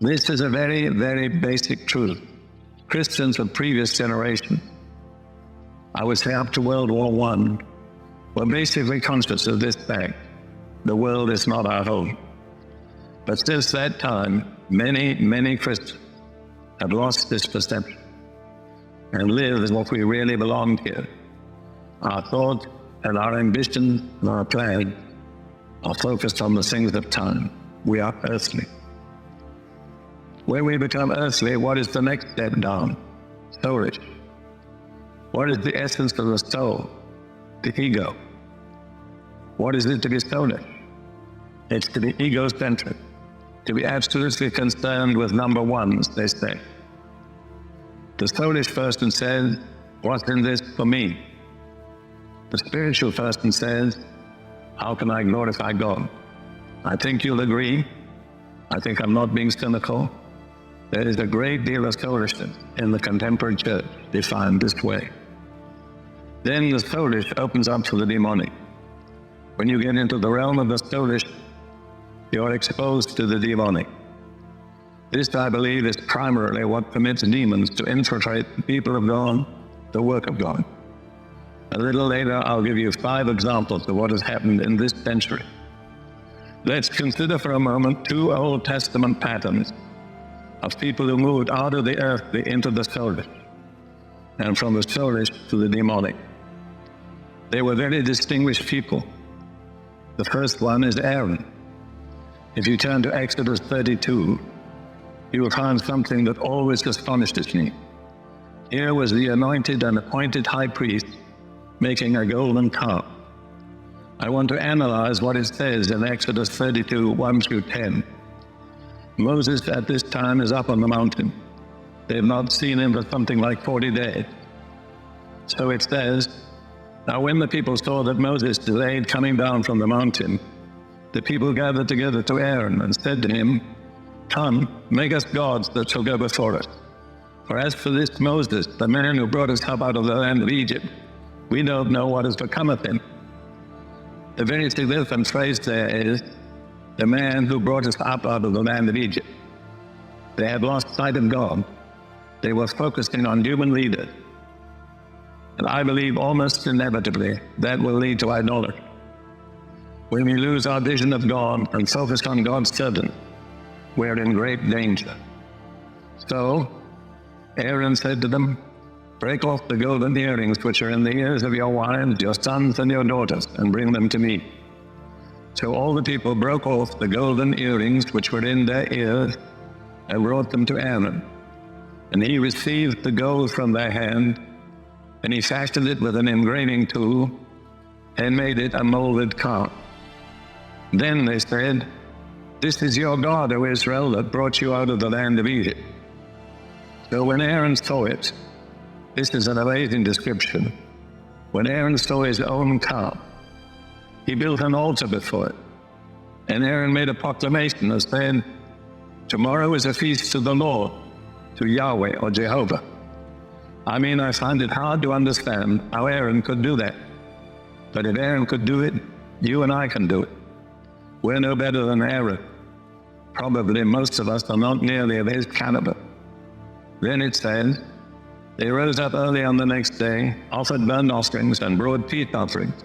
This is a very, very basic truth. Christians of previous generations, I would say up to World War I, were basically conscious of this fact. The world is not our home. But since that time, many, many Christians have lost this perception and live as what we really belong here. Our thoughts and our ambitions and our plans are focused on the things of time. We are earthly. When we become earthly, what is the next step down? Soulish. What is the essence of the soul? The ego. What is it to be soulish? It's to be egocentric, to be absolutely concerned with number ones, they say. The soulish person says, what's in this for me? The spiritual person says, how can I glorify God? I think you'll agree. I think I'm not being cynical. There is a great deal of soulishness in the contemporary church defined this way. Then the soulish opens up to the demonic. When you get into the realm of the soulish, you're exposed to the demonic. This, I believe, is primarily what permits demons to infiltrate the people of God, the work of God. A little later, I'll give you 5 examples of what has happened in this century. Let's consider for a moment 2 Old Testament patterns of people who moved out of the earthly into the soulish, and from the soulish to the demonic. They were very distinguished people. The first one is Aaron. If you turn to Exodus 32, you will find something that always astonishes me. Here was the anointed and appointed high priest making a golden calf. I want to analyze what it says in Exodus 32, 1 through 10. Moses at this time is up on the mountain. They have not seen him for something like 40 days. So it says, now when the people saw that Moses delayed coming down from the mountain, the people gathered together to Aaron and said to him, come, make us gods that shall go before us. For as for this Moses, the man who brought us up out of the land of Egypt, we don't know what has become of him. The very significant phrase there is, the man who brought us up out of the land of Egypt. They had lost sight of God. They were focusing on human leaders. And I believe almost inevitably that will lead to idolatry. When we lose our vision of God and focus on God's servant, we're in great danger. So Aaron said to them, break off the golden earrings which are in the ears of your wives, your sons and your daughters, and bring them to me. So all the people broke off the golden earrings which were in their ears and brought them to Aaron. And he received the gold from their hand, and he fashioned it with an engraving tool and made it a molded calf. Then they said, this is your God, O Israel, that brought you out of the land of Egypt. So when Aaron saw it, this is an amazing description. When Aaron saw his own calf, he built an altar before it. And Aaron made a proclamation that said, tomorrow is a feast to the Lord, to Yahweh or Jehovah. I mean, I find it hard to understand how Aaron could do that. But if Aaron could do it, you and I can do it. We're no better than Aaron. Probably most of us are not nearly of his caliber. Then it says, they rose up early on the next day, offered burnt offerings and brought peace offerings.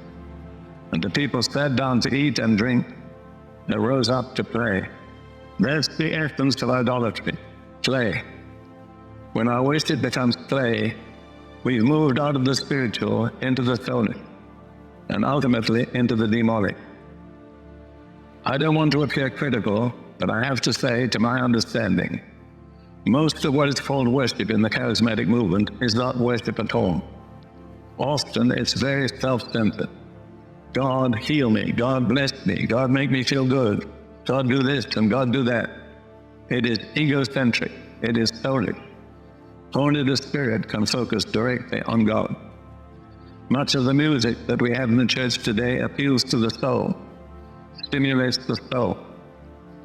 And the people sat down to eat and drink, and rose up to play. That's the essence of idolatry, play. When our worship becomes play, we've moved out of the spiritual into the soulish, and ultimately into the demonic. I don't want to appear critical, but I have to say, to my understanding, most of what is called worship in the charismatic movement is not worship at all. Often it's very self-centered. God heal me, God bless me, God make me feel good, God do this and God do that. It is egocentric, it is soulish. Only the Spirit can focus directly on God. Much of the music that we have in the church today appeals to the soul, stimulates the soul.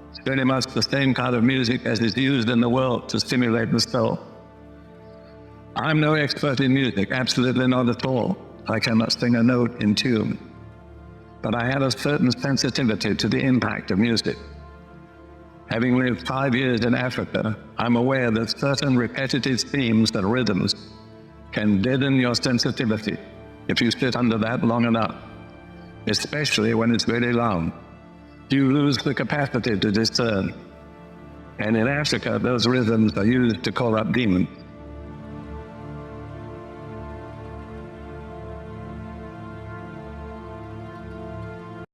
It's very much the same kind of music as is used in the world to stimulate the soul. I'm no expert in music, absolutely not at all. I cannot sing a note in tune. But I have a certain sensitivity to the impact of music. Having lived 5 years in Africa, I'm aware that certain repetitive themes and rhythms can deaden your sensitivity if you sit under that long enough, especially when it's very loud. You lose the capacity to discern. And in Africa, those rhythms are used to call up demons.